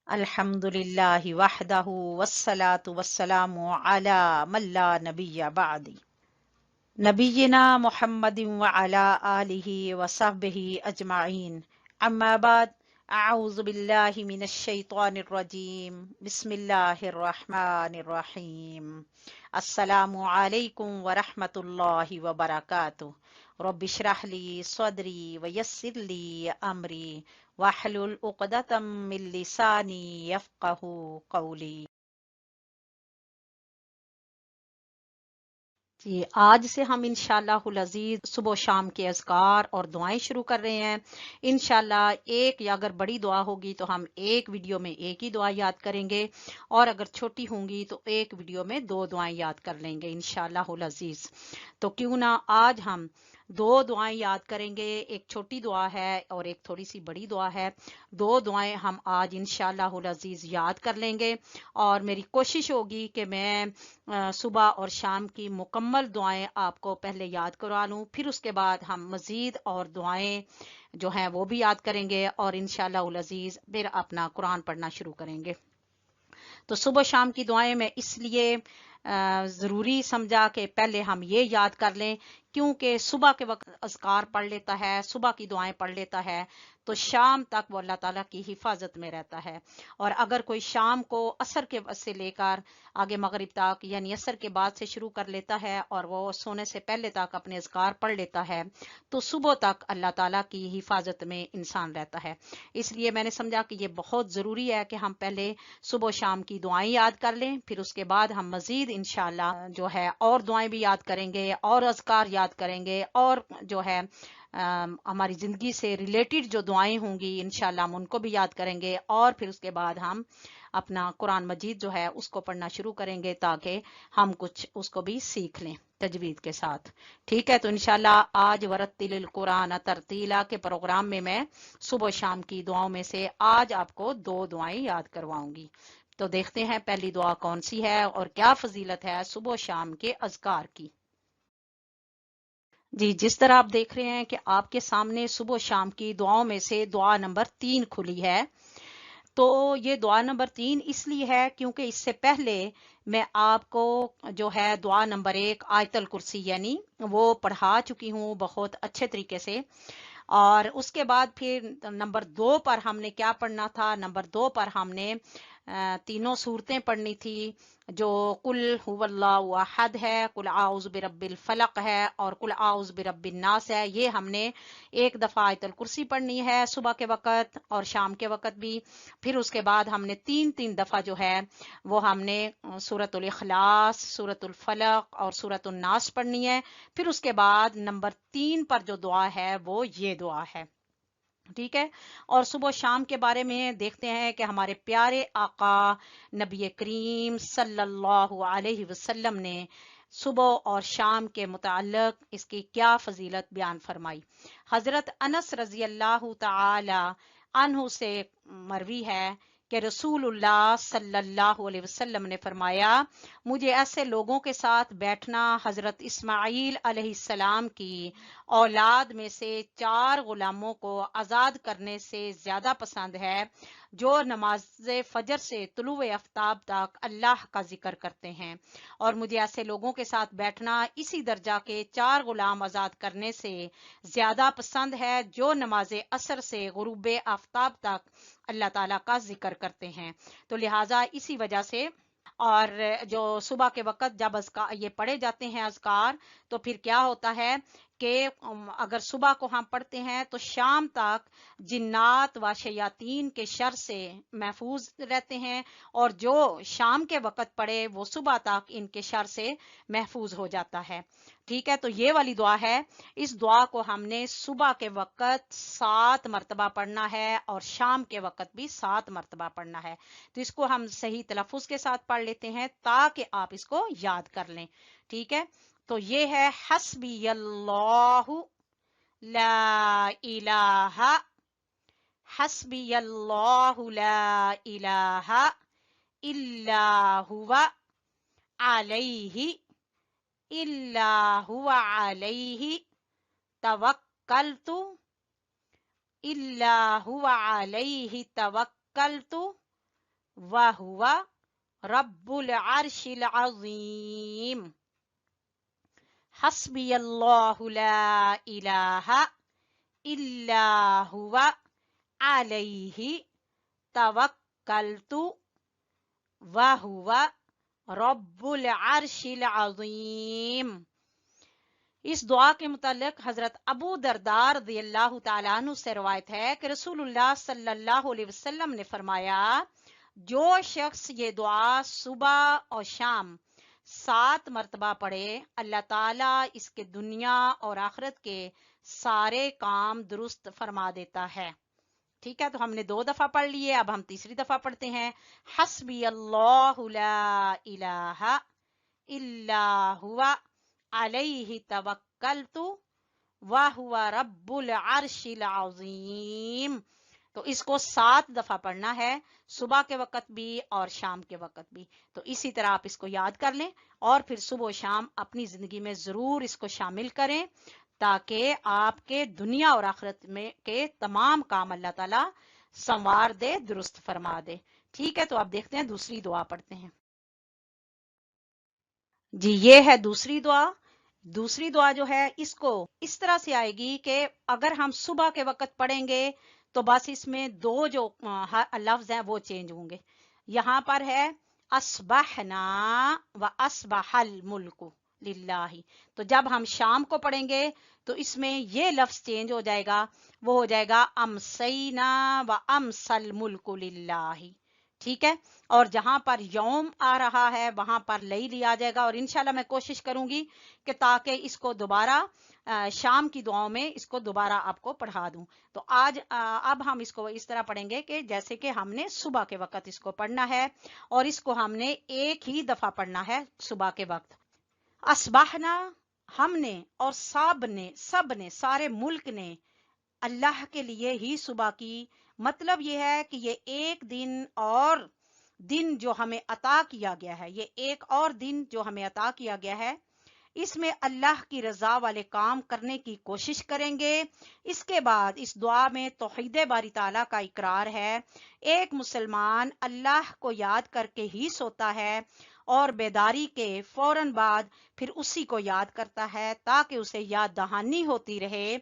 अल्हम्दुलिल्लाहि वहदहु वस्सलातु वस्सलामु अला मन ला नबिय्य बअदी नबिय्यिना मुहम्मदिन व अला आलिहि व सहबिहि अजमाइन अम्मा बाद अऊज़ु बिल्लाहि मिनश शैतानिर रजीम बिस्मिल्लाहिर रहमानिर रहीम अस्सलामु अलैकुम व रहमतुल्लाहि व बरकातुहू रब्बि इश्रह ली सदरी व यस्सिर ली अमरी वाहलुल उक़दतम मिन लिसानी यफ़क़हू क़ौली। जी, आज से हम इंशाअल्लाहुल अज़ीज़ सुबह शाम के अज़कार और दुआएं शुरू कर रहे हैं। इंशाअल्लाह एक या अगर बड़ी दुआ होगी तो हम एक वीडियो में एक ही दुआ याद करेंगे, और अगर छोटी होंगी तो एक वीडियो में दो दुआएं याद कर लेंगे इंशाअल्लाहुल अज़ीज़। तो क्यों ना आज हम दो दुआएं याद करेंगे, एक छोटी दुआ है और एक थोड़ी सी बड़ी दुआ है। दो दुआएं हम आज इंशाअल्लाहुल अज़ीज़ याद कर लेंगे, और मेरी कोशिश होगी कि मैं सुबह और शाम की मुकम्मल दुआएं आपको पहले याद करवा लूं, फिर उसके बाद हम मजीद और दुआएं जो हैं वो भी याद करेंगे, और इंशाअल्लाहुल अज़ीज़ फिर अपना कुरान पढ़ना शुरू करेंगे। तो सुबह शाम की दुआएं मैं इसलिए ज़रूरी समझा कि पहले हम ये याद कर लें, क्योंकि सुबह के वक्त अज़कार पढ़ लेता है, सुबह की दुआएं पढ़ लेता है, तो शाम तक वो अल्लाह ताला की हिफाजत में रहता है। और अगर कोई शाम को असर के से लेकर आगे मगरिब तक यानी असर के बाद से शुरू कर लेता है और वो सोने से पहले तक अपने अज़कार पढ़ लेता है, तो सुबह तक अल्लाह ताला की हिफाजत में इंसान रहता है। इसलिए मैंने समझा कि ये बहुत ज़रूरी है कि हम पहले सुबह शाम की दुआएं याद कर लें, फिर उसके बाद हम मजीद इंशाल्लाह जो है और दुआएं भी याद करेंगे और अज़कार याद करेंगे, और जो है हमारी ज़िंदगी से रिलेटेड जो दुआएं होंगी इंशाल्लाह हम उनको भी याद करेंगे, और फिर उसके बाद हम अपना कुरान मजीद जो है उसको पढ़ना शुरू करेंगे ताकि हम कुछ उसको भी सीख लें तजवीद के साथ। ठीक है, तो इंशाल्लाह आज वरत्तिलिल कुरान तरतीला के प्रोग्राम में मैं सुबह शाम की दुआओं में से आज आपको दो दुआएं याद करवाऊंगी। तो देखते हैं पहली दुआ कौन सी है और क्या फजीलत है सुबह शाम के अज़कार की। जी, जिस तरह आप देख रहे हैं कि आपके सामने सुबह शाम की दुआओं में से दुआ नंबर 3 खुली है। तो ये दुआ नंबर 3 इसलिए है क्योंकि इससे पहले मैं आपको जो है दुआ नंबर 1 आयतल कुर्सी यानी वो पढ़ा चुकी हूँ बहुत अच्छे तरीके से। और उसके बाद फिर नंबर 2 पर हमने क्या पढ़ना था, नंबर 2 पर हमने तीनों सूरतें पढ़नी थी, जो कुल हुवल्लाहु अहद है, कुल आउज़ बिरब्बिल फलक है और कुल आउज़ बिरब्बिन नास है। ये हमने एक दफ़ा आयतल कुर्सी पढ़नी है सुबह के वक़्त और शाम के वक़्त भी। फिर उसके बाद हमने तीन तीन दफ़ा जो है वो हमने सूरतुल इखलास, सूरतुल फलक और सूरतुल नास पढ़नी है। फिर उसके बाद नंबर 3 पर जो दुआ है वो ये दुआ है। ठीक है, और सुबह शाम के बारे में देखते हैं कि हमारे प्यारे आका नबी करीम सल्लल्लाहु अलैहि वसल्लम ने सुबह और शाम के मुताल्लिक इसकी क्या फजीलत बयान फरमाई। हजरत अनस रजी अल्लाह ताला अन्हु से मरवी है कि रसूलुल्लाह सल्लल्लाहु अलैहि वसल्लम ने फरमाया, मुझे ऐसे लोगों के साथ बैठना हजरत इस्माईल अलैहिस्सलाम की औलाद में से 4 गुलामों को आजाद करने से ज्यादा पसंद है, जो नमाज फजर से तुलुए आफ्ताब तक अल्लाह का जिक्र करते हैं। और मुझे ऐसे लोगों के साथ बैठना इसी दर्जा के 4 गुलाम आजाद करने से ज्यादा पसंद है, जो नमाज असर से गुरूब आफ्ताब तक अल्लाह ताला का जिक्र करते हैं। तो लिहाजा इसी वजह से, और जो सुबह के वक्त जब अज़कार ये पढ़े जाते हैं अज़कार, तो फिर क्या होता है कि अगर सुबह को हम पढ़ते हैं तो शाम तक जिन्नात व शयातीन के शर से महफूज रहते हैं, और जो शाम के वक्त पढ़े वो सुबह तक इनके शर से महफूज हो जाता है। ठीक है, तो ये वाली दुआ है। इस दुआ को हमने सुबह के वक्त 7 मरतबा पढ़ना है और शाम के वक्त भी 7 मरतबा पढ़ना है। तो इसको हम सही तलफ़ुज़ के साथ पढ़ लेते हैं ताकि आप इसको याद कर लें। ठीक है, तो ये है हस्बी अल्लाहु ला इलाहा, हस्बी अल्लाहु ला इलाहा इल्ला हुवा अलैहि, इल्ला हुवा अलैहि तवक्कलतु, इल्ला हुवा अलैहि तवक्कलतु वहुवा रब्बुल अर्शिल अज़ीम। हस्बी अल्लाहु ला इलाहा इल्ला हुवा अलैहि तवक्कलतु वहुवा रब्बुल अर्शिल अज़ीम। इस दुआ के मुतालिक हजरत अबू दरदार रज़ियल्लाहु ताला अन्हु से रवायत है कि रसूलुल्लाह सल्लल्लाहु अलैहि वसल्लम ने फरमाया, जो शख्स ये दुआ सुबह और शाम 7 मरतबा पढ़े, अल्लाह ताला इसके दुनिया और आखिरत के सारे काम दुरुस्त फरमा देता है। ठीक है, तो हमने 2 दफा पढ़ लिए, अब हम तीसरी दफा पढ़ते हैं। हस्बी अल्लाहु ला इलाहा इल्ला हुवा अलैहि तवक्कलतु व हुवा रब्बुल अर्शिल अज़ीम। तो इसको 7 दफा पढ़ना है, सुबह के वक्त भी और शाम के वक्त भी। तो इसी तरह आप इसको याद कर लें और फिर सुबह शाम अपनी जिंदगी में जरूर इसको शामिल करें, ताकि आपके दुनिया और आखिरत में के तमाम काम अल्लाह ताला संवार दे, दुरुस्त फरमा दे। ठीक है, तो आप देखते हैं दूसरी दुआ पढ़ते हैं जी। ये है दूसरी दुआ। दूसरी दुआ जो है इसको इस तरह से आएगी कि अगर हम सुबह के वक्त पढ़ेंगे तो बस इसमें 2 जो लफ्ज हैं वो चेंज होंगे। यहाँ पर है अस्बहना व अस्बहल मुल्कु लिल्लाही। तो जब हम शाम को पढ़ेंगे तो इसमें ये लफ्ज चेंज हो जाएगा, वो हो जाएगा अमसैना व अमसल मुल्कु लिल्लाही। ठीक है, और जहां पर यौम आ रहा है वहां पर लैली आ जाएगा। और इंशाल्लाह मैं कोशिश करूंगी कि ताकि इसको दोबारा शाम की दुआओं में इसको दोबारा आपको पढ़ा दूं। तो आज अब हम इसको इस तरह पढ़ेंगे कि जैसे कि हमने सुबह के वक्त इसको पढ़ना है और इसको हमने एक ही दफा पढ़ना है सुबह के वक्त। अस्बाहना, हमने और सब ने सारे मुल्क ने अल्लाह के लिए ही सुबह की। मतलब ये है कि ये एक दिन जो हमें अता किया गया है, ये एक और दिन जो हमें अता किया गया है, इसमें अल्लाह की रजा वाले काम करने की कोशिश करेंगे। इसके बाद इस दुआ में तौहीद बारी ताला का इकरार है। एक मुसलमान अल्लाह को याद करके ही सोता है और बेदारी के फौरन बाद फिर उसी को याद करता है, ताकि उसे याद दहानी होती रहे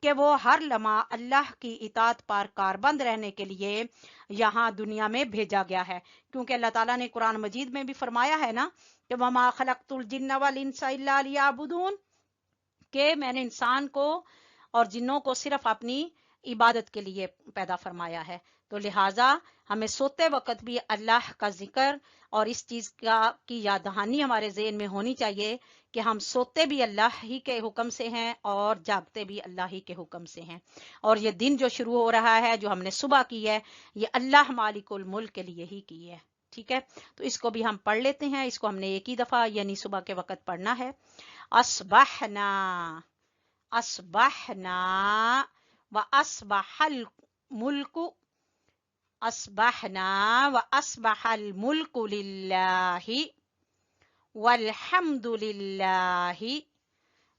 कि वो हर लम्हा अल्लाह की इताअत पर कारबंद रहने के लिए यहाँ दुनिया में भेजा गया है। क्योंकि अल्लाह ताला ने कुरान मजीद में भी फरमाया है ना कि वमा खलक़तुल जिन्ना वल इंसा इल्ला लियअबुदून, कि मैंने इंसान को और जिन्नों को सिर्फ अपनी इबादत के लिए पैदा फरमाया है। तो लिहाजा हमें सोते वक्त भी अल्लाह का जिक्र और इस चीज की याद दहानी हमारे ज़हन में होनी चाहिए कि हम सोते भी अल्लाह ही के हुक्म से हैं और जागते भी अल्लाह ही के हुक्म से हैं। और ये दिन जो शुरू हो रहा है, जो हमने सुबह की है, ये अल्लाह मालिकुल मुल्क के लिए ही की है। ठीक है, तो इसको भी हम पढ़ लेते हैं। इसको हमने एक ही दफा यानी सुबह के वक्त पढ़ना है। अस्बहना अस्बहना व अस्बहल मुल्कु अस्बहना व अस्बहल मुल्कु लिल्लाहि वल्हम्दुलिल्लाहि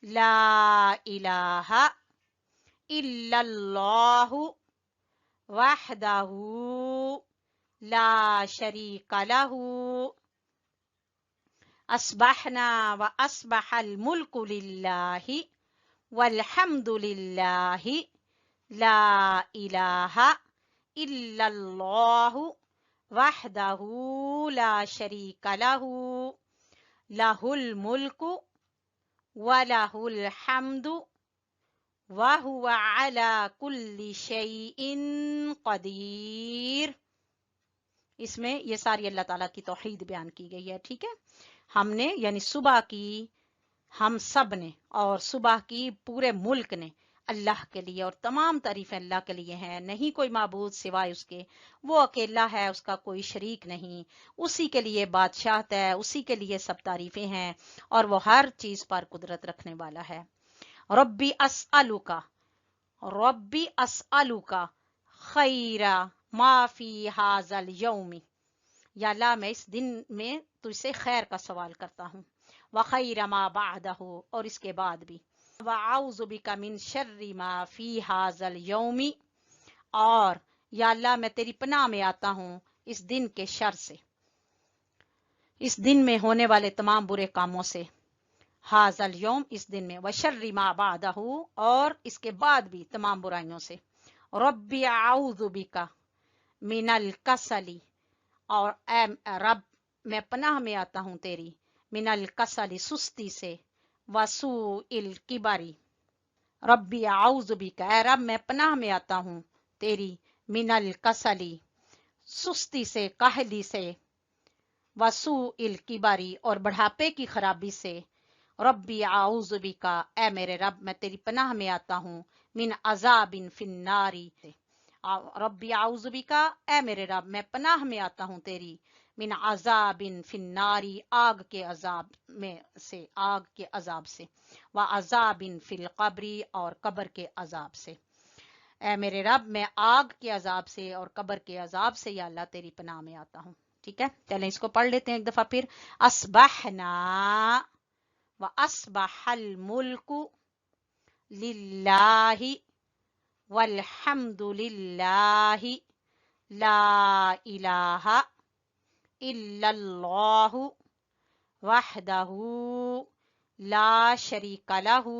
ला इलाहा इल्लल्लाहु वहदहु ला शरीका लहू अस्बहना व अस्बहल मुल्कु लिल्लाहि वल्हम्दुलिल्लाहि ला इलाहा इल्लल्लाहु वहदहु ला शरीका लहू लहुल मुल्कु व लहुल हम्दु व हुवा अला कुल्ली शैइन कदीर। इसमें ये सारी अल्लाह ताला की तौहीद बयान की गई है। ठीक है, हमने यानी सुबह की हम सब ने और सुबह की पूरे मुल्क ने अल्लाह के लिए, और तमाम तारीफें अल्लाह के लिए हैं। नहीं कोई माबूद सिवाय उसके, वो अकेला है, उसका कोई शरीक नहीं, उसी के लिए बादशाहत है, उसी के लिए सब तारीफें हैं और वो हर चीज पर कुदरत रखने वाला है। रब्बी अस्अलुका खैरा माफी हाजल यौमी, या अल्लाह मैं इस दिन में तुझसे खैर का सवाल करता हूँ। व खैरा मा बादहु, और इसके बाद भी। व आउज़ु बिका मिन शर्रि मा फी हाजल यौमी, और या अल्लाह मैं तेरी पनाह में आता हूँ इस दिन के शर से, इस दिन में होने वाले तमाम बुरे कामों से, हाजल यौम इस दिन में, वशर्रि मा बादहू और इसके बाद भी तमाम बुराइयों से, रब्बी आऊज़ु बिका मिनल कसली और ए रब मैं पनाह में आता हूँ तेरी, मिनल कसली सुस्ती से, वसूइल किबारी, रब्बी आऊज़ु बिका ए रब मैं पनाह में आता हूँ तेरी, मिनल कसली सुस्ती से, काहली से, वसूइल किबारी और बढ़ापे की खराबी से, रब्बी आऊज़ु बिका ए मेरे रब मैं तेरी पनाह में आता हूँ, मिन अजाबिन फिन्नारी से, रब्बी आऊज़ु बिका ए मेरे रब मैं पनाह में आता हूँ तेरी, मिन अजाबिन फिन्नारी आग के अजाब में से, आग के अजाब से, व अजाबिन फिल कब्री और कब्र के अजाब से। ए मेरे रब मैं आग के अजाब से और कब्र के अजाब से या अल्लाह तेरी पनाह में आता हूँ। ठीक है, चलें इसको पढ़ लेते हैं एक दफा फिर। अस्बहना व अस्बहल मुल्कु लिल्लाहि वल्हम्दुलिल्लाहि ला इलाहा इल्लल्लाहु वहदहु ला शरीका लहू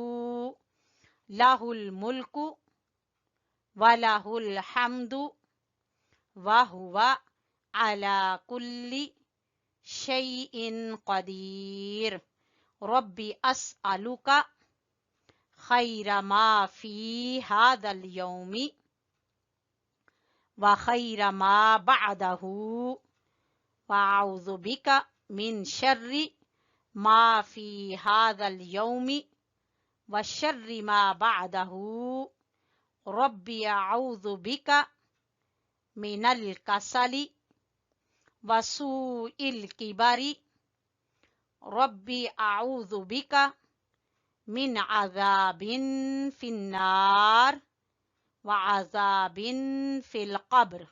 लहुल मुल्कु वलहुल हम्दु वहुवा अला कुल्ली शैइन कदीर, रब्बी अस्अलुका खैरा मा फी हादल यौमी व खैरा मा बअदहू व अऊज़ु बिका मिन शर्रि मा फी हादल यौमी व शर्रि मा बअदहू, रब्बी अऊज़ु बिका मिनल कसली वसूइल किबारी, रब्बी अऊज़ु बिका मिन अज़ाबिन फिन्नार व अज़ाबिन फिल कब्र।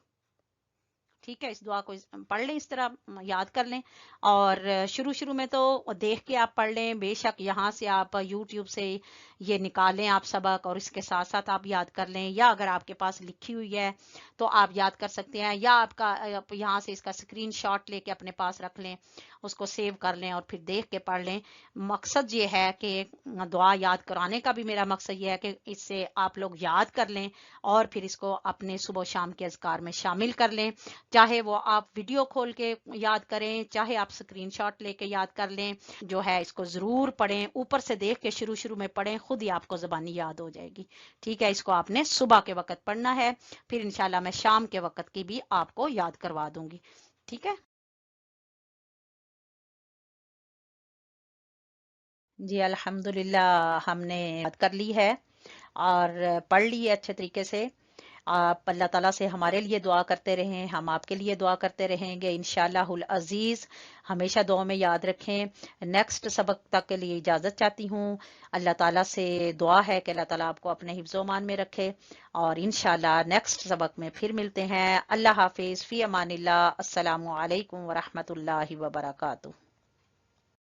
ठीक है, इस दुआ को पढ़ लें, इस तरह याद कर लें। और शुरू शुरू में तो देख के आप पढ़ लें, बेशक यहाँ से आप YouTube से ये निकालें आप सबक और इसके साथ साथ आप याद कर लें, या अगर आपके पास लिखी हुई है तो आप याद कर सकते हैं, या आप यहाँ से इसका स्क्रीनशॉट लेके अपने पास रख लें, उसको सेव कर लें और फिर देख के पढ़ लें। मकसद ये है कि दुआ याद कराने का भी मेरा मकसद ये है कि इससे आप लोग याद कर लें और फिर इसको अपने सुबह शाम के अज़कार में शामिल कर लें, चाहे वो आप वीडियो खोल के याद करें, चाहे आप स्क्रीनशॉट लेके याद कर लें। जो है इसको जरूर पढ़ें, ऊपर से देख के शुरू शुरू में पढ़ें, खुद ही आपको ज़बानी याद हो जाएगी। ठीक है, इसको आपने सुबह के वक्त पढ़ना है, फिर इंशाल्लाह मैं शाम के वक्त की भी आपको याद करवा दूंगी। ठीक है जी, अल्हम्दुलिल्लाह हमने याद कर ली है और पढ़ ली है अच्छे तरीके से। आप अल्लाह ताला से हमारे लिए दुआ करते रहें, हम आपके लिए दुआ करते रहेंगे इंशाअल्लाहुल अजीज। हमेशा दुआ में याद रखें। नेक्स्ट सबक तक के लिए इजाज़त चाहती हूँ। अल्लाह ताला से दुआ है कि अल्लाह ताला आपको अपने हिफ्ज़-ओ-मान में रखे और इंशाअल्लाह नेक्स्ट सबक में फिर मिलते हैं। अल्लाह हाफिज़, फ़ी अमानिल्लाह, अस्सलामु अलैकुम व रहमतुल्लाहि व बरकातुहू।